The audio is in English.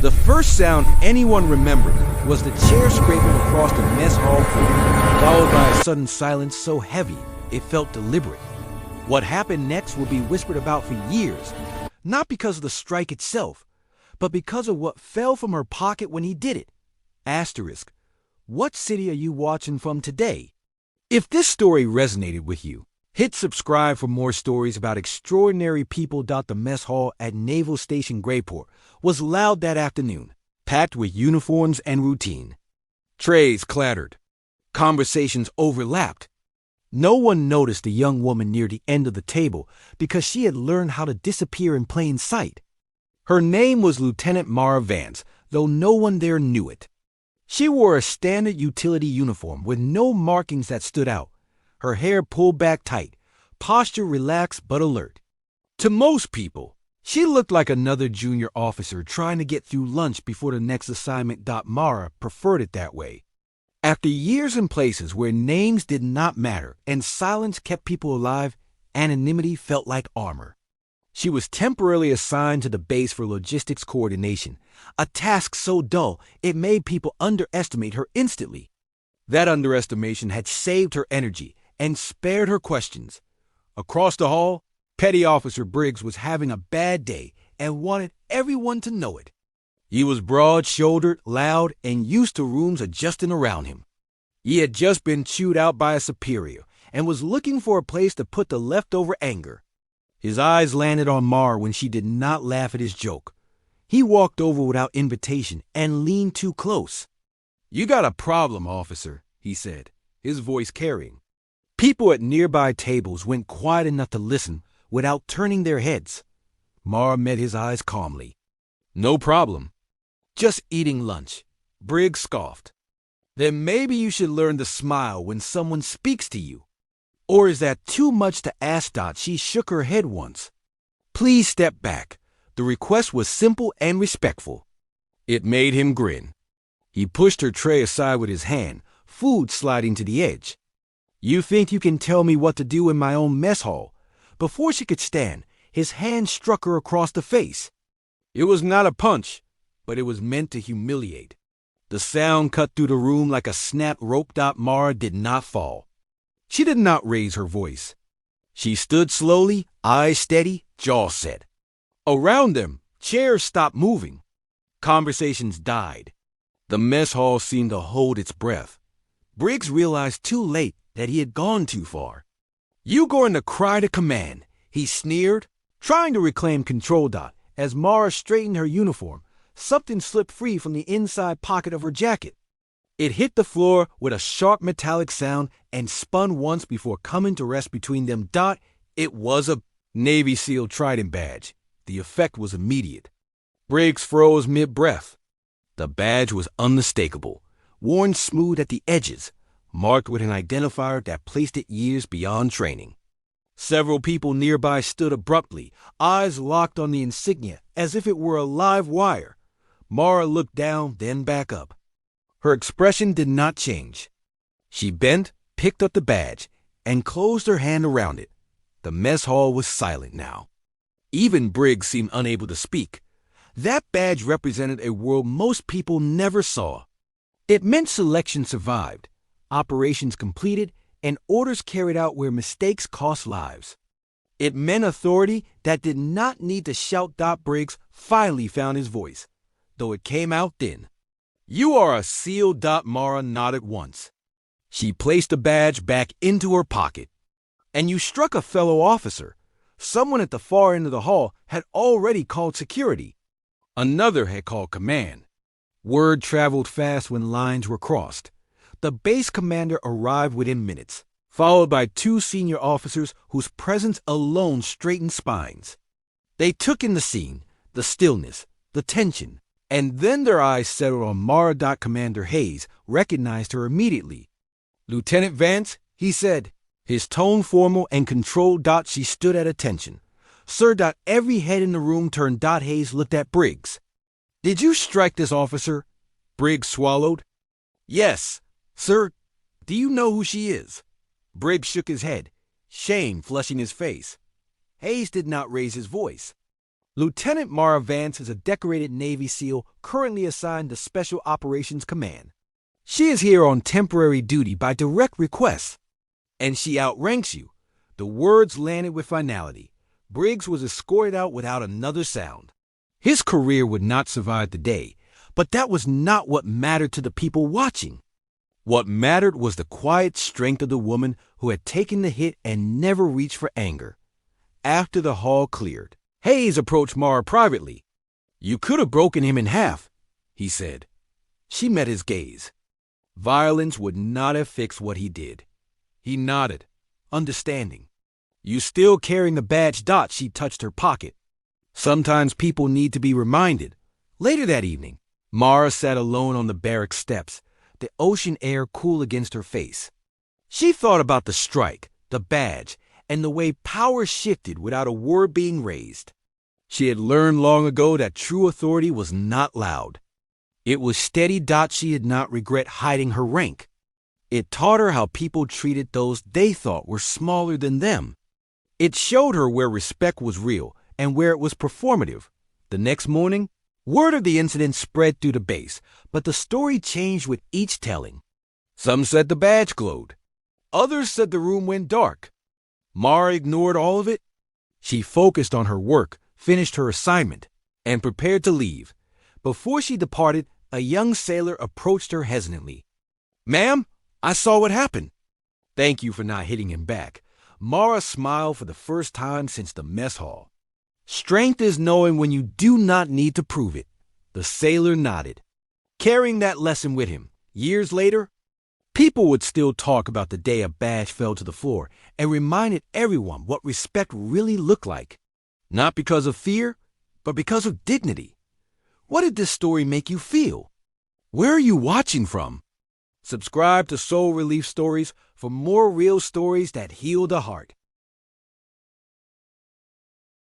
The first sound anyone remembered was the chair scraping across the mess hall floor, followed by a sudden silence so heavy it felt deliberate. What happened next will be whispered about for years, not because of the strike itself, but because of what fell from her pocket when he did it. Asterisk. What city are you watching from today? If this story resonated with you, hit subscribe for more stories about extraordinary people. The mess hall at Naval Station Grayport was loud that afternoon, packed with uniforms and routine. Trays clattered. Conversations overlapped. No one noticed the young woman near the end of the table because she had learned how to disappear in plain sight. Her name was Lieutenant Mara Vance, though no one there knew it. She wore a standard utility uniform with no markings that stood out, her hair pulled back tight, posture relaxed but alert. To most people, she looked like another junior officer trying to get through lunch before the next assignment. Mara preferred it that way. After years in places where names did not matter and silence kept people alive, anonymity felt like armor. She was temporarily assigned to the base for logistics coordination, a task so dull it made people underestimate her instantly. That underestimation had saved her energy and spared her questions. Across the hall, Petty Officer Briggs was having a bad day and wanted everyone to know it. He was broad-shouldered, loud, and used to rooms adjusting around him. He had just been chewed out by a superior and was looking for a place to put the leftover anger. His eyes landed on Mara when she did not laugh at his joke. He walked over without invitation and leaned too close. "You got a problem, officer," he said, his voice carrying. People at nearby tables went quiet enough to listen without turning their heads. Mara met his eyes calmly. "No problem. Just eating lunch," Briggs scoffed. "Then maybe you should learn to smile when someone speaks to you. Or is that too much to ask? She shook her head once. "Please step back." The request was simple and respectful. It made him grin. He pushed her tray aside with his hand, food sliding to the edge. "You think you can tell me what to do in my own mess hall?" Before she could stand, his hand struck her across the face. It was not a punch, but it was meant to humiliate. The sound cut through the room like a snapped rope. Mara did not fall. She did not raise her voice. She stood slowly, eyes steady, jaw set. Around them, chairs stopped moving. Conversations died. The mess hall seemed to hold its breath. Briggs realized too late that he had gone too far. "You going to cry to command," he sneered, trying to reclaim control. As Mara straightened her uniform, something slipped free from the inside pocket of her jacket. It hit the floor with a sharp metallic sound and spun once before coming to rest between them. It was a Navy SEAL Trident badge. The effect was immediate. Briggs froze mid-breath. The badge was unmistakable, worn smooth at the edges, marked with an identifier that placed it years beyond training. Several people nearby stood abruptly, eyes locked on the insignia as if it were a live wire. Mara looked down, then back up. Her expression did not change. She bent, picked up the badge, and closed her hand around it. The mess hall was silent now. Even Briggs seemed unable to speak. That badge represented a world most people never saw. It meant selection survived, operations completed, and orders carried out where mistakes cost lives. It meant authority that did not need to shout. Briggs finally found his voice, though it came out thin. "You are a SEAL." Mara nodded once. She placed the badge back into her pocket. "And you struck a fellow officer. Someone at the far end of the hall had already called security. Another had called command." Word traveled fast when lines were crossed. The base commander arrived within minutes, followed by 2 senior officers whose presence alone straightened spines. They took in the scene, the stillness, the tension, and then their eyes settled on Mara. Commander Hayes recognized her immediately. "Lieutenant Vance," he said, his tone formal and controlled. She stood at attention. "Sir." Every head in the room turned. Hayes looked at Briggs. "Did you strike this officer?" Briggs swallowed. "Yes, sir." "Do you know who she is?" Briggs shook his head, shame flushing his face. Hayes did not raise his voice. Lieutenant Mara Vance is a decorated Navy SEAL currently assigned to Special Operations Command. She is here on temporary duty by direct request, and she outranks you. The words landed with finality. Briggs was escorted out without another sound. His career would not survive the day, but that was not what mattered to the people watching. What mattered was the quiet strength of the woman who had taken the hit and never reached for anger. After the hall cleared, Hayes approached Mara privately. "You could have broken him in half," he said. She met his gaze. Violence would not have fixed what he did. He nodded, understanding. "You still carrying the badge?" She touched her pocket. Sometimes people need to be reminded. Later that evening, Mara sat alone on the barrack steps, the ocean air cool against her face. She thought about the strike, the badge, and the way power shifted without a word being raised. She had learned long ago that true authority was not loud. It was steady. She did not regret hiding her rank. It taught her how people treated those they thought were smaller than them. It showed her where respect was real and where it was performative. The next morning, word of the incident spread through the base, but the story changed with each telling. Some said the badge glowed. Others said the room went dark. Mara ignored all of it. She focused on her work, finished her assignment, and prepared to leave. Before she departed, a young sailor approached her hesitantly. "Ma'am, I saw what happened." "Thank you for not hitting him back." Mara smiled for the first time since the mess hall. Strength is knowing when you do not need to prove it. The sailor nodded. Carrying that lesson with him, years later, people would still talk about the day a badge fell to the floor and reminded everyone what respect really looked like. Not because of fear, but because of dignity. What did this story make you feel? Where are you watching from? Subscribe to Soul Relief Stories for more real stories that heal the heart.